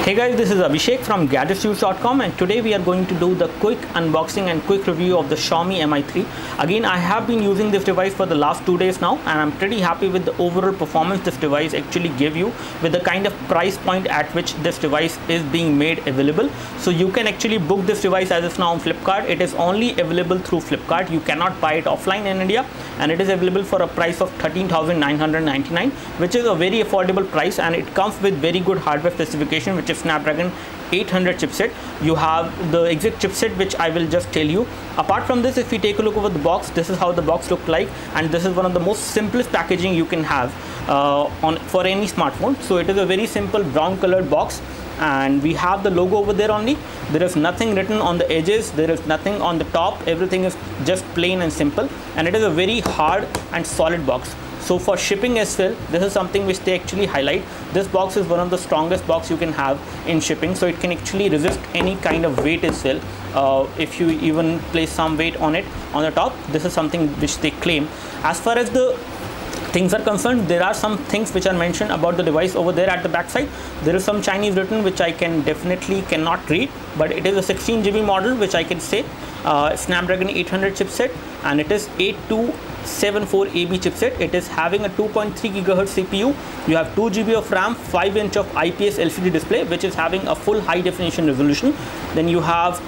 Hey guys, this is Abhishek from gadgetsnews.com, and today we are going to do the quick unboxing and quick review of the Xiaomi Mi3. Again, I have been using this device for the last 2 days now, and I'm pretty happy with the overall performance this device actually give you, with the kind of price point at which this device is being made available. So you can actually book this device as of now on Flipkart. It is only available through Flipkart. You cannot buy it offline in India, and it is available for a price of 13,999, which is a very affordable price, and it comes with very good hardware specification, which is Snapdragon 800 chipset. You have the exact chipset, which I will just tell you. Apart from this, if we take a look over the box, this is how the box looks like, and this is one of the most simplest packaging you can have for any smartphone. So it is a very simple brown colored box, and we have the logo over there only. There is nothing written on the edges, there is nothing on the top, everything is just plain and simple, and it is a very hard and solid box. So for shipping as well, this is something which they actually highlight. This box is one of the strongest box you can have in shipping, so it can actually resist any kind of weight as well. If you even place some weight on it on the top, this is something which they claim. As far as the things are concerned, there are some things which are mentioned about the device over there at the back side. There is some Chinese written which I cannot read, but it is a 16 GB model, which I can say. Snapdragon 800 chipset, and it is 8274AB chipset. It is having a 2.3 GHz CPU. You have 2 GB of RAM, 5-inch of IPS LCD display, which is having a full high definition resolution. Then you have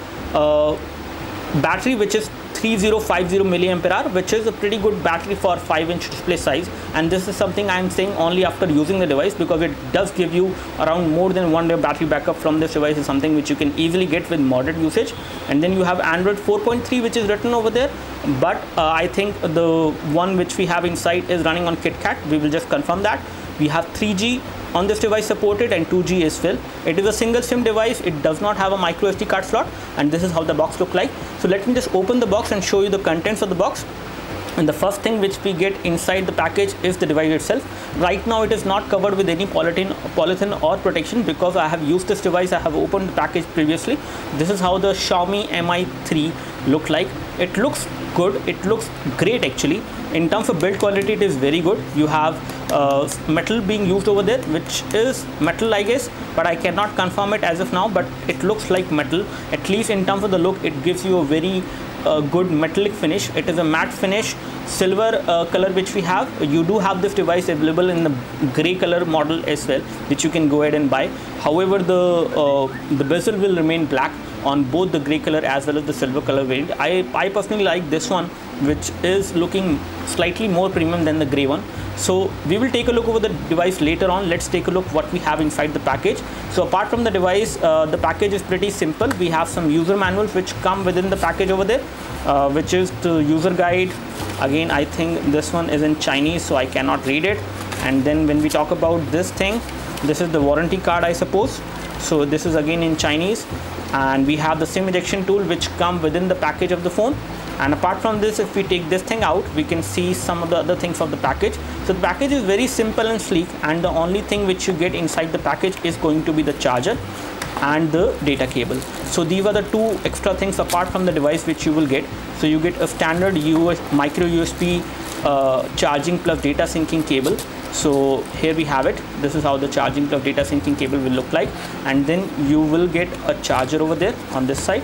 battery, which is 3050 mAh, which is a pretty good battery for 5-inch display size. And this is something I am saying only after using the device, because it does give you around more than 1 day battery backup from this device. Is something which you can easily get with moderate usage. And then you have Android 4.3, which is written over there, but I think the one which we have inside is running on KitKat. We will just confirm that. We have 3G on this device supported, and 2G as well. It is a single SIM device. It does not have a micro SD card slot, and this is how the box look like. So let me just open the box and show you the contents of the box. And the first thing which we get inside the package is the device itself. Right now it is not covered with any polythene or protection, because I have used this device. I have opened the package previously. This is how the Xiaomi Mi3 look like. It looks good, it looks great actually. In terms of build quality, it is very good. You have metal being used over there, which is metal I guess, but I cannot confirm it as of now, but it looks like metal. At least in terms of the look, it gives you a very good metallic finish. It is a matte finish, silver color which we have. You do have this device available in the gray color model as well, which you can go ahead and buy. However, the bezel will remain black on both the gray color as well as the silver color variant. I personally like this one, which is looking slightly more premium than the gray one. So we will take a look over the device later on. Let's take a look what we have inside the package. So apart from the device, the package is pretty simple. We have some user manuals which come within the package over there, which is the user guide. Again, I think this one is in Chinese, so I cannot read it. And then when we talk about this thing, this is the warranty card, I suppose. So this is again in Chinese, and we have the SIM ejection tool which come within the package of the phone. And apart from this, if we take this thing out, we can see some of the other things of the package. So the package is very simple and sleek, and the only thing which you get inside the package is going to be the charger and the data cable. So these are the two extra things apart from the device which you will get. So you get a standard micro USB charging plus data syncing cable. So here we have it. This is how the charging plus data syncing cable will look like. And then you will get a charger over there on this side.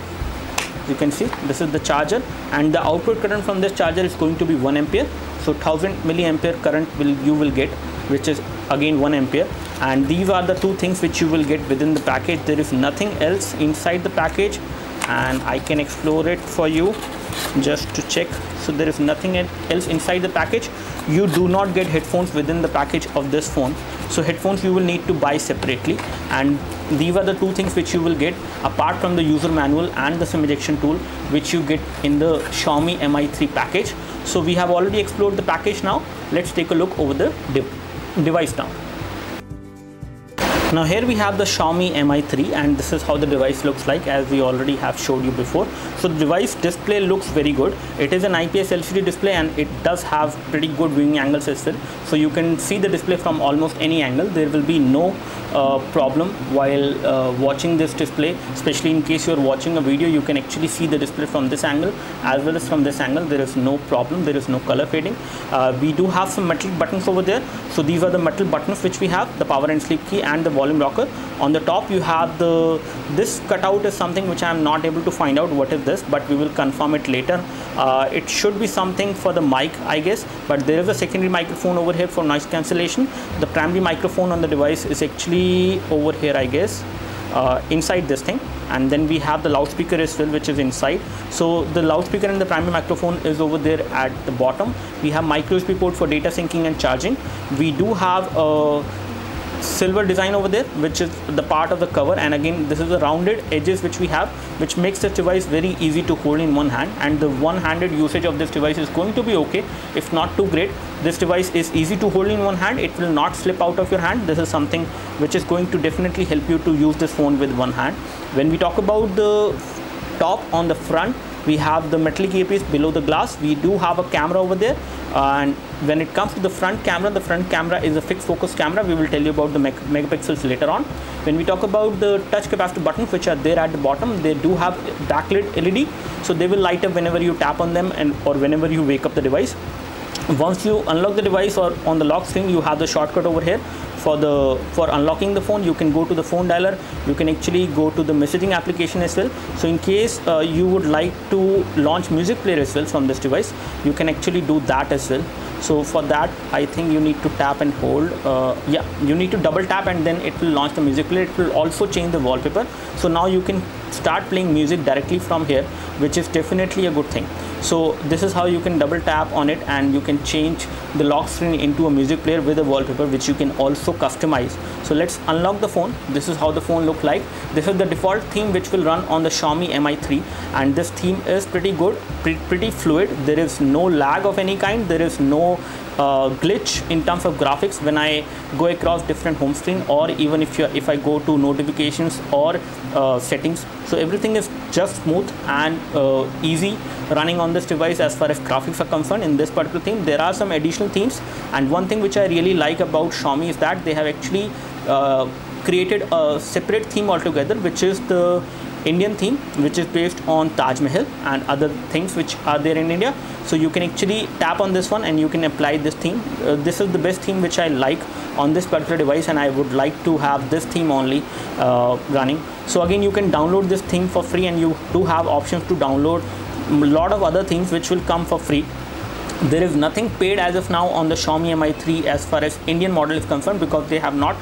You can see this is the charger, and the output current from this charger is going to be 1 ampere. So 1000 milliampere current you will get, which is again 1 ampere. And these are the two things which you will get within the package. There is nothing else inside the package, and I can explore it for you just to check. So there is nothing else inside the package. You do not get headphones within the package of this phone. So headphones you will need to buy separately, and these are the two things which you will get apart from the user manual and the SIM ejection tool, which you get in the Xiaomi Mi3 package. So we have already explored the package. Now let's take a look over the device now. Now here we have the Xiaomi Mi3, and this is how the device looks like, as we already have showed you before. So the device display looks very good. It is an IPS LCD display, and it does have pretty good viewing angles as well. So you can see the display from almost any angle. There will be no problem while watching this display, especially in case you are watching a video. You can actually see the display from this angle as well as from this angle. There is no problem, there is no color fading. We do have some metal buttons over there. So these are the metal buttons which we have, the power and sleep key and the volume rocker. On the top you have this cutout is something which I am not able to find out what is this, but we will confirm it later. It should be something for the mic, I guess, but there is a secondary microphone over here for noise cancellation. The primary microphone on the device is actually over here, I guess, inside this thing. And then we have the loudspeaker as well, which is inside. So the loudspeaker and the primary microphone is over there at the bottom. We have micro USB port for data syncing and charging. We do have a silver design over there, which is the part of the cover, and again this is the rounded edges which we have, which makes this device very easy to hold in one hand, and the one-handed usage of this device is going to be okay, if not too great. This device is easy to hold in one hand. It will not slip out of your hand. This is something which is going to definitely help you to use this phone with one hand. When we talk about the top, on the front we have the metallic earpiece below the glass. We do have a camera over there, and when it comes to the front camera is a fixed focus camera. We will tell you about the megapixels later on. When we talk about the touch capacitor buttons, which are there at the bottom, they do have backlit LED, so they will light up whenever you tap on them or whenever you wake up the device. Once you unlock the device, or on the lock screen you have the shortcut over here for unlocking the phone. You can go to the phone dialer. You can actually go to the messaging application as well. So in case you would like to launch music player as well from this device, you can actually do that as well. So for that, I think you need to tap and hold. Yeah, you need to double tap and then it will launch the music player. It will also change the wallpaper. So now you can start playing music directly from here, which is definitely a good thing. So this is how you can double tap on it, and you can change the lock screen into a music player with a wallpaper, which you can also customize. So let's unlock the phone. This is how the phone looks like. This is the default theme which will run on the Xiaomi Mi3, and this theme is pretty good, pretty fluid. There is no lag of any kind. There is no glitch in terms of graphics when I go across different home screen, or even if I go to notifications or settings. So everything is just smooth and easy running on this device as far as graphics are concerned. In this particular theme, there are some additional themes, and one thing which I really like about Xiaomi is that they have actually created a separate theme altogether, which is the Indian theme, which is based on Taj Mahal and other things which are there in India. So you can actually tap on this one and you can apply this theme. This is the best theme which I like on this particular device, and I would like to have this theme only running. So again, you can download this theme for free, and you do have options to download a lot of other things which will come for free. There is nothing paid as of now on the Xiaomi Mi3 as far as Indian model is concerned, because they have not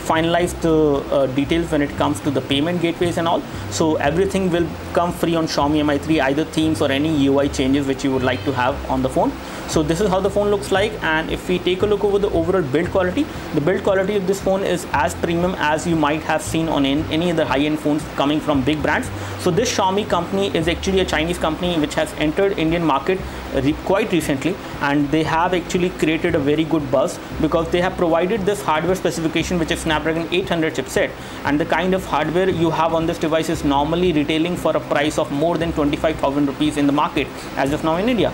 finalized the details when it comes to the payment gateways and all. So everything will come free on Xiaomi Mi3, either themes or any UI changes which you would like to have on the phone. So this is how the phone looks like, and if we take a look over the overall build quality, the build quality of this phone is as premium as you might have seen on any other high-end phones coming from big brands. So this Xiaomi company is actually a Chinese company which has entered Indian market quite recently, and they have actually created a very good buzz because they have provided this hardware specification, which is Snapdragon 800 chipset, and the kind of hardware you have on this device is normally retailing for a price of more than 25,000 rupees in the market as of now in India,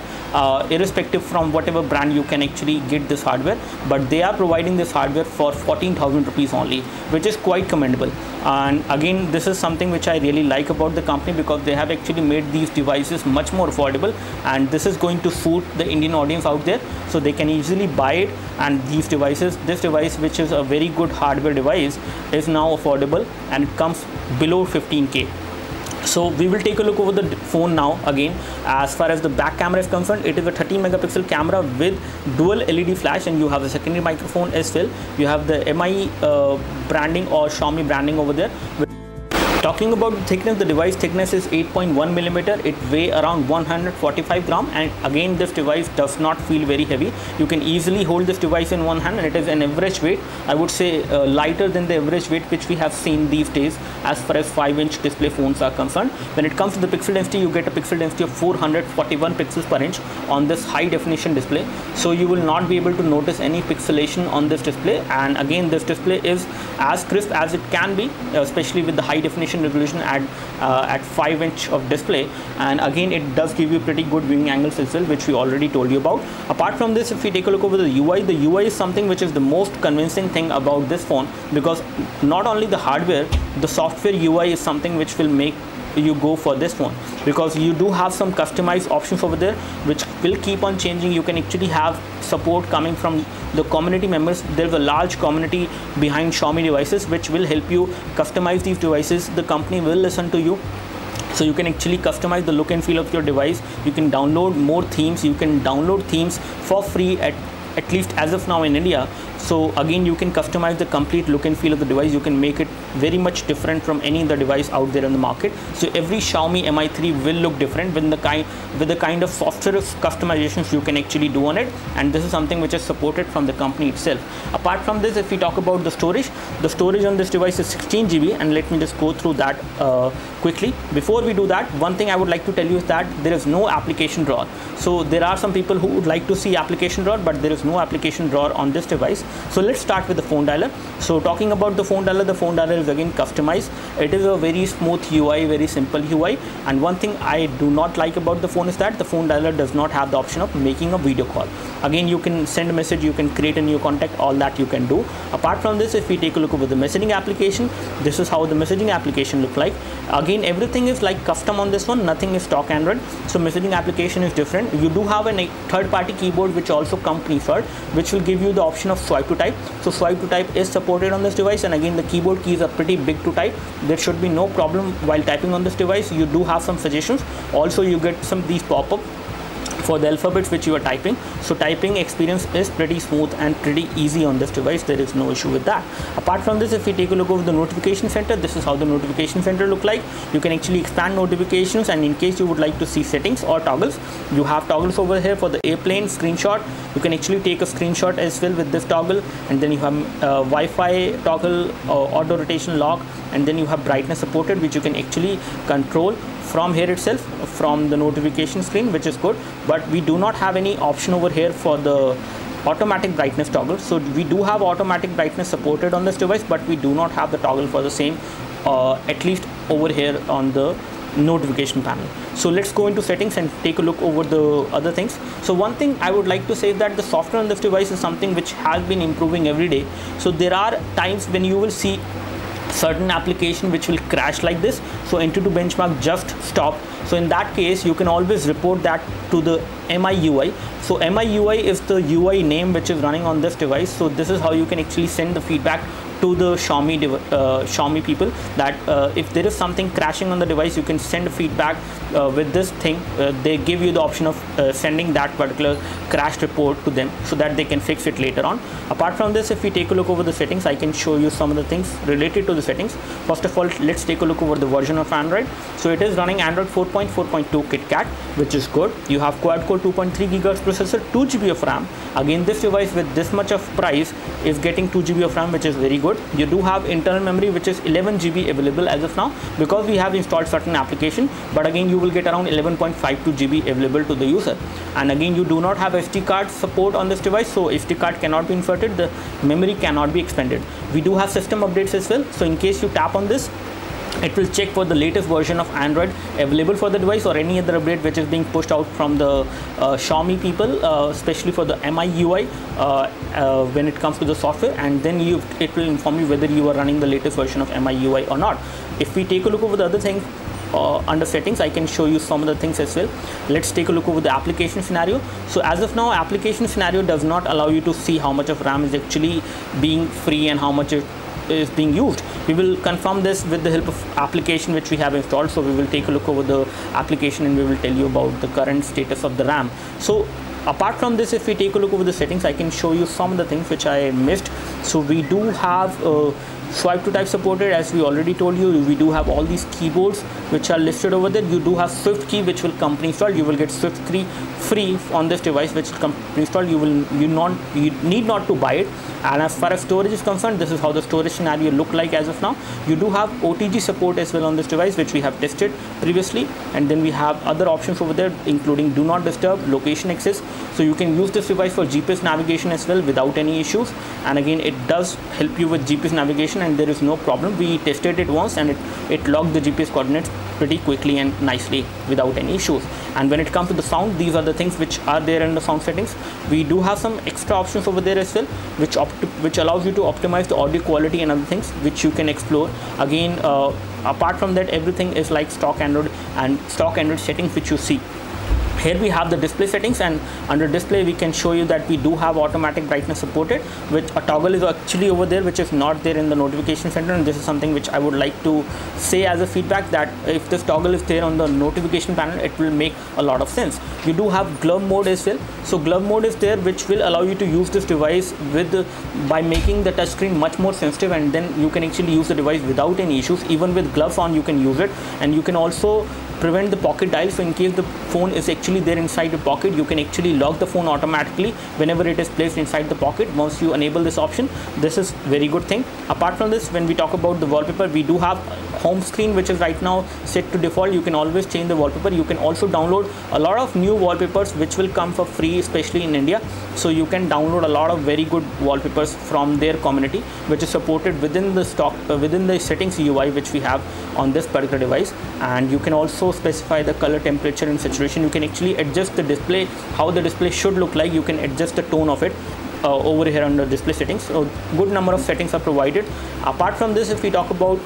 irrespective from whatever brand you can actually get this hardware, but they are providing this hardware for 14,000 rupees only, which is quite commendable. And again, this is something which I really like about the company, because they have actually made these devices much more affordable, and this is going to suit the Indian audience out there, so they can easily buy it. And this device, which is a very good hardware device, is now affordable and it comes below 15K. So we will take a look over the phone now. Again, as far as the back camera is concerned, it is a 13 megapixel camera with dual LED flash, and you have a secondary microphone as well. You have the Mi branding or Xiaomi branding over there. Talking about the thickness, the device thickness is 8.1 millimeter. It weighs around 145 gram, and again this device does not feel very heavy. You can easily hold this device in one hand, and it is an average weight, I would say lighter than the average weight which we have seen these days as far as 5-inch display phones are concerned. When it comes to the pixel density, you get a pixel density of 441 pixels per inch on this high definition display, so you will not be able to notice any pixelation on this display. And again, this display is as crisp as it can be, especially with the high definition resolution at 5-inch of display. And again, it does give you pretty good viewing angles as well, which we already told you about. Apart from this, if we take a look over the UI is something which is the most convincing thing about this phone, because not only the hardware, the software UI is something which will make you go for this one, because you do have some customized options over there which will keep on changing. You can actually have support coming from the community members. There's a large community behind Xiaomi devices which will help you customize these devices. The company will listen to you, so you can actually customize the look and feel of your device. You can download more themes. You can download themes for free at least as of now in India. So again, you can customize the complete look and feel of the device. You can make it very much different from any other device out there in the market. So every Xiaomi Mi3 will look different with the kind of software customizations you can actually do on it, and this is something which is supported from the company itself. Apart from this, if we talk about the storage on this device is 16 GB, and let me just go through that quickly. Before we do that, one thing I would like to tell you is that there is no application drawer. So there are some people who would like to see application drawer, but there is no application drawer on this device. So let's start with the phone dialer. So talking about the phone dialer is again customized. It is a very smooth UI, very simple UI, and one thing I do not like about the phone is that the phone dialer does not have the option of making a video call. Again, you can send a message, you can create a new contact, all that you can do. Apart from this, if we take a look over the messaging application, this is how the messaging application look like. Again, everything is like custom on this one, nothing is stock Android. So messaging application is different. You do have a third-party keyboard which also comes preferred, which will give you the option of swipe to type. So swipe to type is supported on this device, and again the keyboard keys are pretty big to type. There should be no problem while typing on this device. You do have some suggestions. Also, you get some these pop-up for the alphabets which you are typing. So typing experience is pretty smooth and pretty easy on this device. There is no issue with that. Apart from this, if we take a look over the notification center, this is how the notification center look like. You can actually expand notifications, and in case you would like to see settings or toggles, you have toggles over here for the airplane screenshot. You can actually take a screenshot as well with this toggle, and then you have Wi-Fi toggle, auto rotation lock, and then you have brightness supported, which you can actually control from here itself, from the notification screen, which is good. But we do not have any option over here for the automatic brightness toggle. So we do have automatic brightness supported on this device, but we do not have the toggle for the same, at least over here on the notification panel. So let's go into settings and take a look over the other things. So one thing I would like to say is that the software on this device is something which has been improving every day. So there are times when you will see certain application which will crash like this. So Entity benchmark just stop. So in that case, you can always report that to the Miui. So Miui is the UI name which is running on this device. So this is how you can actually send the feedback to the Xiaomi people, that if there is something crashing on the device, you can send feedback with this thing. They give you the option of sending that particular crash report to them so that they can fix it later on. Apart from this, if we take a look over the settings, I can show you some of the things related to the settings. First of all, let's take a look over the version of Android. So it is running Android 4.4.2 KitKat, which is good. You have quad-core 2.3 GHz processor, 2 GB of RAM. Again, this device with this much of price is getting 2 GB of RAM, which is very good. You do have internal memory which is 11 GB available as of now, because we have installed certain application, but again you will get around 11.52 GB available to the user. And again, you do not have SD card support on this device, so SD card cannot be inserted, the memory cannot be expanded. We do have system updates as well, so in case you tap on this, it will check for the latest version of Android available for the device, or any other update which is being pushed out from the Xiaomi people, especially for the Miui when it comes to the software, and then it will inform you whether you are running the latest version of Miui or not. If we take a look over the other things under settings, I can show you some of the things as well. Let's take a look over the application scenario. So as of now, application scenario does not allow you to see how much of RAM is actually being free and how much is being used. We will confirm this with the help of application which we have installed. So we will take a look over the application and we will tell you about the current status of the RAM. So apart from this, if we take a look over the settings, I can show you some of the things which I missed. So we do have swipe to type supported, as we already told you. We do have all these keyboards which are listed over there. You do have Swift key which will company installed. You will get Swift key free on this device which will company installed. You need not to buy it. And as far as storage is concerned, this is how the storage scenario look like as of now. You do have OTG support as well on this device, which we have tested previously, and then we have other options over there including do not disturb, location access. So you can use this device for GPS navigation as well without any issues, and again it does help you with GPS navigation. location and there is no problem. We tested it once and it logged the GPS coordinates pretty quickly and nicely without any issues. And when it comes to the sound, these are the things which are there in the sound settings. We do have some extra options over there as well, which allows you to optimize the audio quality and other things which you can explore. Again, apart from that, everything is like stock Android and stock Android settings which you see. Here we have the display settings, and under display we can show you that we do have automatic brightness supported, which a toggle is actually over there which is not there in the notification center, and this is something which I would like to say as a feedback, that if this toggle is there on the notification panel, it will make a lot of sense. You do have glove mode as well. So glove mode is there, which will allow you to use this device by making the touchscreen much more sensitive, and then you can actually use the device without any issues. Even with gloves on you can use it, and you can also prevent the pocket dial. So in case the phone is actually there inside the pocket, you can actually lock the phone automatically whenever it is placed inside the pocket. Once you enable this option, this is very good thing. Apart from this, when we talk about the wallpaper, we do have home screen which is right now set to default. You can always change the wallpaper. You can also download a lot of new wallpapers which will come for free, especially in India. So you can download a lot of very good wallpapers from their community, which is supported within the stock within the settings UI which we have on this particular device. And you can also specify the color, temperature and saturation. You can actually adjust the display, how the display should look like. You can adjust the tone of it over here under display settings. So good number of settings are provided. Apart from this, if we talk about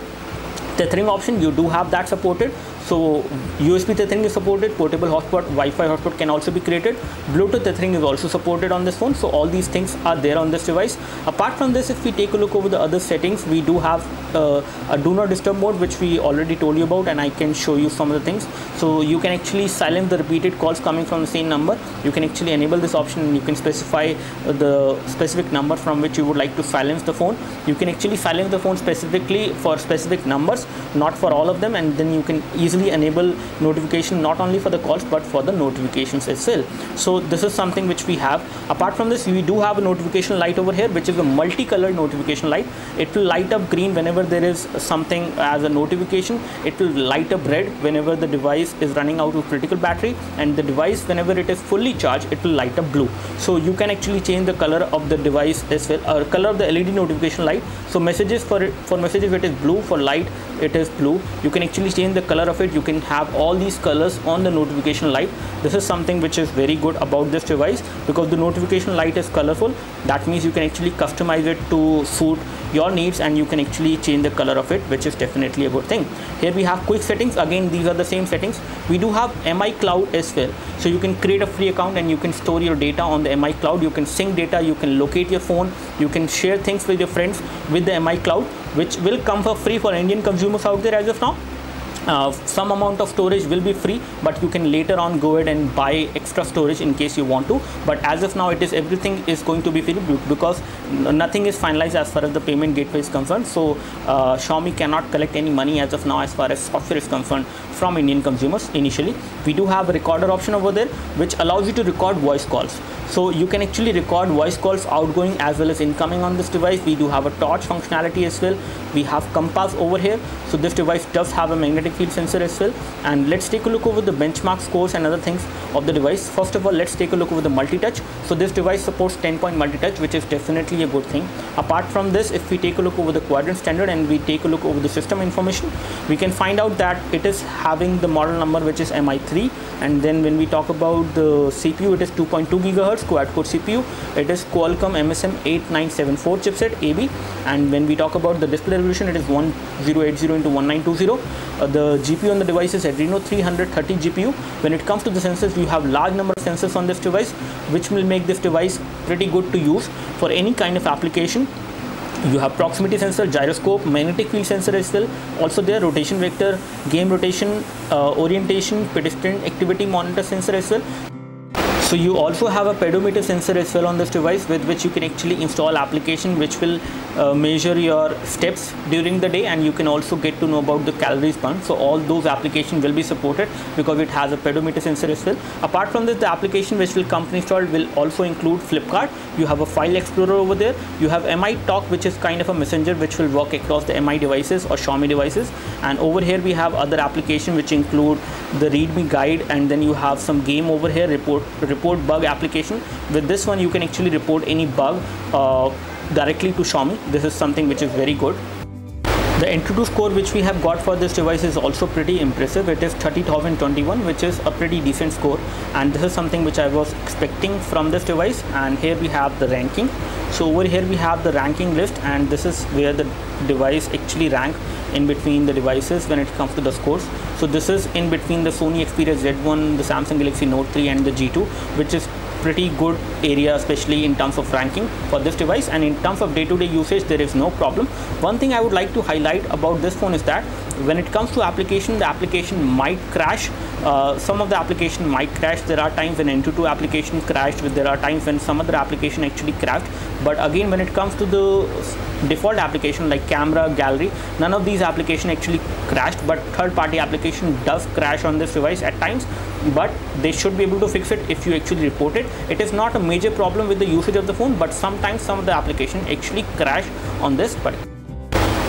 tethering option, you do have that supported. So USB tethering is supported, portable hotspot, Wi-Fi hotspot can also be created, Bluetooth tethering is also supported on this phone. So all these things are there on this device. Apart from this, if we take a look over the other settings, we do have a do not disturb mode, which we already told you about, and I can show you some of the things. So you can actually silence the repeated calls coming from the same number. You can actually enable this option, and you can specify the specific number from which you would like to silence the phone. You can actually silence the phone specifically for specific numbers, not for all of them, and then you can easily enable notification not only for the calls but for the notifications as well. So this is something which we have. Apart from this, we do have a notification light over here, which is a multicolored notification light. It will light up green whenever there is something as a notification. It will light up red whenever the device is running out of critical battery, and the device, whenever it is fully charged, it will light up blue. So you can actually change the color of the device as well, or color of the LED notification light. So messages for messages it is blue, for light it is blue. You can actually change the color of it. You can have all these colors on the notification light. This is something which is very good about this device, because the notification light is colorful. That means you can actually customize it to suit your needs, and you can actually change the color of it, which is definitely a good thing. Here we have quick settings. Again, these are the same settings. We do have Mi Cloud as well. So you can create a free account and you can store your data on the Mi Cloud. You can sync data, you can locate your phone, you can share things with your friends with the Mi Cloud, which will come for free for Indian consumers out there as of now. Some amount of storage will be free, but you can later on go ahead and buy extra storage in case you want to. But as of now, everything is going to be free, because nothing is finalized as far as the payment gateway is concerned. So Xiaomi cannot collect any money as of now as far as software is concerned from Indian consumers initially. We do have a recorder option over there, which allows you to record voice calls. So you can actually record voice calls outgoing as well as incoming on this device. We do have a torch functionality as well. We have compass over here. So this device does have a magnetic field sensor as well. And let's take a look over the benchmark scores and other things of the device. First of all, let's take a look over the multi-touch. So this device supports 10-point multi-touch, which is definitely a good thing. Apart from this, if we take a look over the quadrant standard and we take a look over the system information, we can find out that it is having the model number, which is Mi3. And then when we talk about the CPU, it is 2.2 GHz quad-core CPU. It is Qualcomm MSM 8974 chipset AB. And when we talk about the display resolution, it is 1080x1920. The GPU on the device is Adreno 330 GPU. When it comes to the sensors, you have large number of sensors on this device, which will make this device pretty good to use for any kind of application. You have proximity sensor, gyroscope, magnetic field sensor as well. Also there, rotation vector, game rotation, orientation, pedestrian activity monitor sensor as well. So you also have a pedometer sensor as well on this device, with which you can actually install application which will measure your steps during the day, and you can also get to know about the calories burned. So all those applications will be supported because it has a pedometer sensor as well. Apart from this, the application which will come installed will also include Flipkart. You have a file explorer over there. You have Mi Talk, which is kind of a messenger which will work across the Mi devices or Xiaomi devices. And over here we have other applications which include the readme guide, and then you have some game over here, report bug application. With this one you can actually report any bug directly to Xiaomi. This is something which is very good. The Antutu score which we have got for this device is also pretty impressive. It is 30,021, which is a pretty decent score, and this is something which I was expecting from this device. And here we have the ranking. So over here we have the ranking list, and this is where the device actually rank in between the devices when it comes to the scores. So this is in between the Sony Xperia Z1, the Samsung Galaxy Note 3 and the G2, which is pretty good area, especially in terms of ranking for this device. And in terms of day-to-day usage, there is no problem. One thing I would like to highlight about this phone is that when it comes to application, the application might crash. Some of the application might crash. There are times when Antutu application crashed, there are times when some other application actually crashed. But again, when it comes to the default application like camera, gallery, none of these application actually crashed, but third-party application does crash on this device at times, but they should be able to fix it if you actually report it. It is not a major problem with the usage of the phone, but sometimes some of the application actually crash on this. But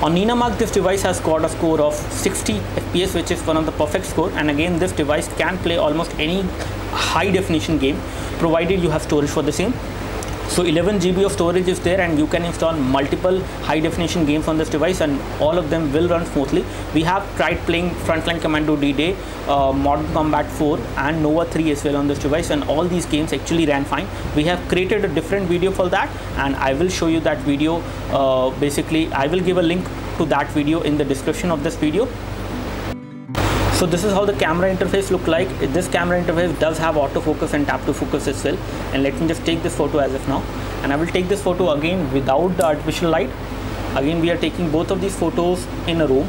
on Ninamark, this device has got a score of 60 FPS, which is one of the perfect score. And again, this device can play almost any high definition game, provided you have storage for the same. So 11 GB of storage is there, and you can install multiple high definition games on this device, and all of them will run smoothly. We have tried playing Frontline Commando D-Day, Modern Combat 4 and Nova 3 as well on this device, and all these games actually ran fine. We have created a different video for that, and I will show you that video. Basically, I will give a link to that video in the description of this video. So this is how the camera interface look like. This camera interface does have autofocus and tap to focus as well. And let me just take this photo as of now, and I will take this photo again without the artificial light. Again, we are taking both of these photos in a row.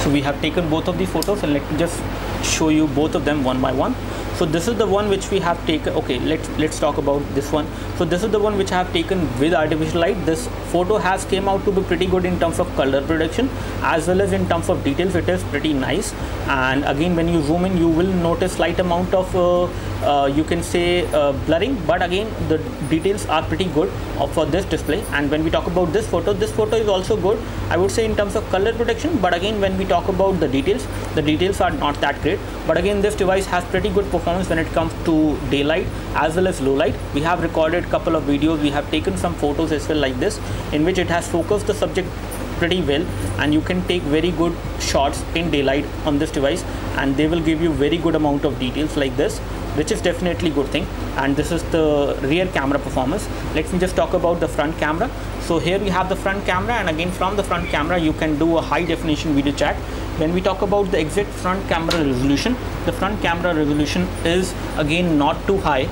So we have taken both of these photos, and let me just show you both of them one by one. So this is the one which we have taken. Okay, let's talk about this one. So this is the one which I have taken with artificial light. This photo has came out to be pretty good in terms of color production as well as in terms of details. It is pretty nice. And again, when you zoom in, you will notice slight amount of you can say blurring, but again the details are pretty good for this display. And when we talk about this photo is also good, I would say, in terms of color production. But again, when we talk about the details are not that great. But again, this device has pretty good performance when it comes to daylight as well as low light. We have recorded couple of videos, we have taken some photos as well like this, in which it has focused the subject pretty well, and you can take very good shots in daylight on this device, and they will give you very good amount of details like this, which is definitely good thing. And this is the rear camera performance. Let me just talk about the front camera. So here we have the front camera, and again from the front camera you can do a high definition video chat. When we talk about the exact front camera resolution, the front camera resolution is again not too high.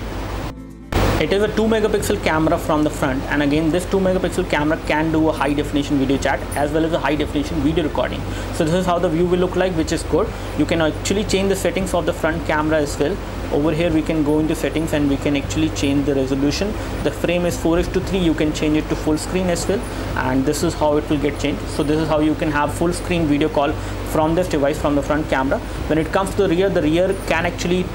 It is a 2 megapixel camera from the front, and again this 2 megapixel camera can do a high definition video chat as well as a high definition video recording. So this is how the view will look like, which is good. You can actually change the settings of the front camera as well. Over here we can go into settings and we can actually change the resolution. The frame is 4:3. You can change it to full screen as well, and this is how it will get changed. So this is how you can have full screen video call from this device from the front camera. When it comes to the rear can actually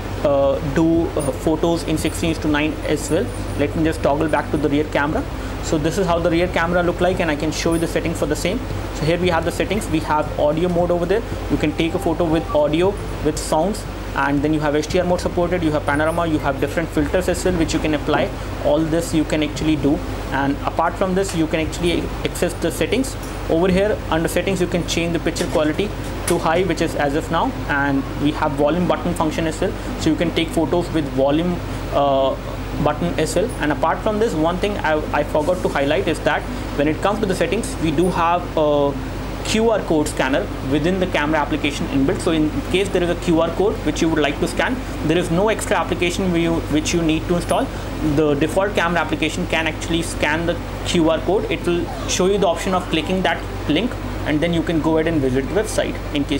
do photos in 16:9 as well. Let me just toggle back to the rear camera. So this is how the rear camera look like, and I can show you the settings for the same. So here we have the settings. We have audio mode over there. You can take a photo with audio, with sounds, and then you have HDR mode supported, you have panorama, you have different filters as well which you can apply. All this you can actually do, and apart from this you can actually access the settings. Over here under settings you can change the picture quality to high, which is as of now, and we have volume button function as well, so you can take photos with volume button as well. And apart from this, one thing I forgot to highlight is that when it comes to the settings, we do have a QR code scanner within the camera application inbuilt. So in case there is a QR code which you would like to scan, there is no extra application which you need to install. The default camera application can actually scan the QR code. It will show you the option of clicking that link, and then you can go ahead and visit the website in case.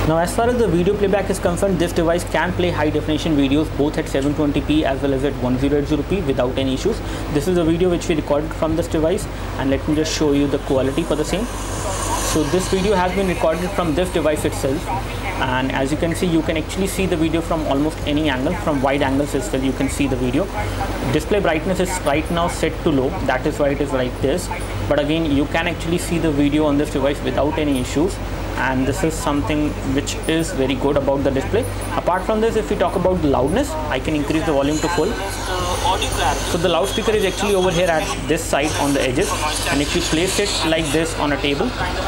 Now as far as the video playback is concerned, this device can play high definition videos both at 720p as well as at 1080p without any issues. This is a video which we recorded from this device, and let me just show you the quality for the same. So this video has been recorded from this device itself, and as you can see, you can actually see the video from almost any angle. From wide angles as well you can see the video. Display brightness is right now set to low, that is why it is like this. but again you can actually see the video on this device without any issues, and this is something which is very good about the display. Apart from this, if we talk about the loudness, I can increase the volume to full. So the loudspeaker is actually over here at this side on the edges, and if you place it like this on a table,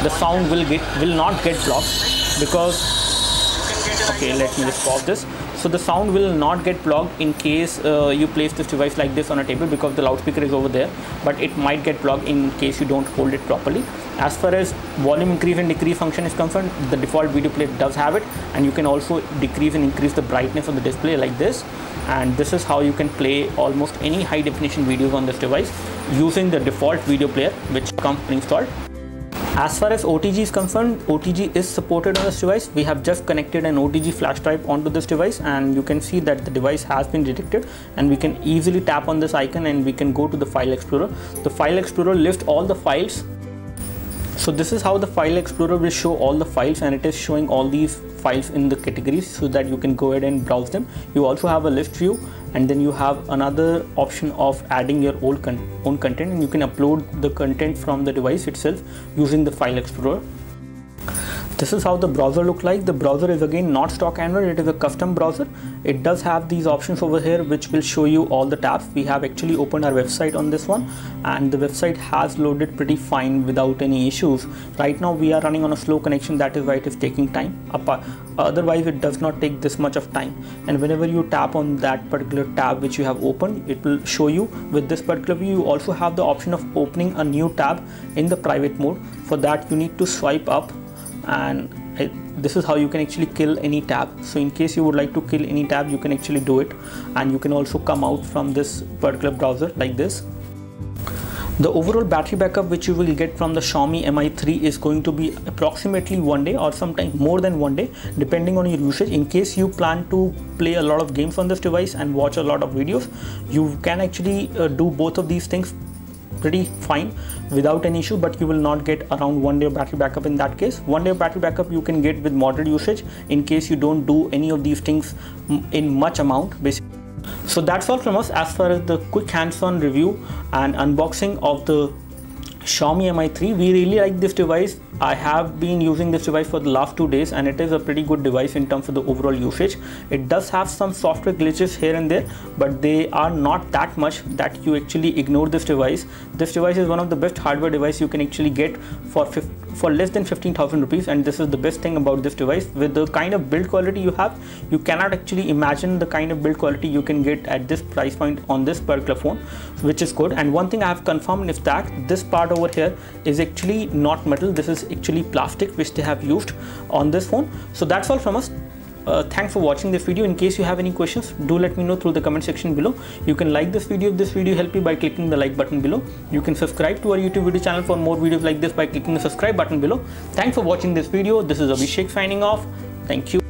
the sound will not get blocked, because okay, let me just pause this. So the sound will not get blocked in case you place this device like this on a table, because the loudspeaker is over there, but it might get blocked in case you don't hold it properly. As far as volume increase and decrease function is concerned, the default video player does have it, and you can also decrease and increase the brightness of the display like this, and this is how you can play almost any high definition videos on this device using the default video player which comes pre-installed. As far as OTG is concerned, OTG is supported on this device. We have just connected an OTG flash drive onto this device, and you can see that the device has been detected, and we can easily tap on this icon and we can go to the file explorer. The file explorer lists all the files. So this is how the file explorer will show all the files, and it is showing all these files in the categories so that you can go ahead and browse them. You also have a list view, and then you have another option of adding your own content, and you can upload the content from the device itself using the file explorer. This is how the browser looks like. The browser is again not stock Android, it is a custom browser. It does have these options over here which will show you all the tabs. We have actually opened our website on this one, and the website has loaded pretty fine without any issues. Right now we are running on a slow connection, that is why it is taking time. Otherwise it does not take this much of time, and whenever you tap on that particular tab which you have opened, it will show you. With this particular view, you also have the option of opening a new tab in the private mode. For that you need to swipe up, and this is how you can actually kill any tab. So in case you would like to kill any tab, you can actually do it, and you can also come out from this particular browser like this. The overall battery backup which you will get from the Xiaomi Mi3 is going to be approximately 1 day, or sometimes more than 1 day, depending on your usage. In case you plan to play a lot of games on this device and watch a lot of videos, you can actually do both of these things pretty fine without an issue, but you will not get around 1 day of battery backup in that case. 1 day of battery backup you can get with moderate usage in case you don't do any of these things in much amount basically. So that's all from us as far as the quick hands-on review and unboxing of the Xiaomi Mi3. We really like this device. I have been using this device for the last 2 days, and it is a pretty good device in terms of the overall usage. It does have some software glitches here and there, but they are not that much that you actually ignore this device. This device is one of the best hardware device you can actually get for less than 15,000 rupees, and this is the best thing about this device. With the kind of build quality you have, you cannot actually imagine the kind of build quality you can get at this price point on this particular phone, which is good. And one thing I have confirmed is that this part over here is actually not metal. This is actually plastic which they have used on this phone. So that's all from us. Thanks for watching this video. In case you have any questions, do let me know through the comment section below. You can like this video if this video helped you by clicking the like button below. You can subscribe to our YouTube video channel for more videos like this by clicking the subscribe button below. Thanks for watching this video. This is Abhishek signing off. Thank you.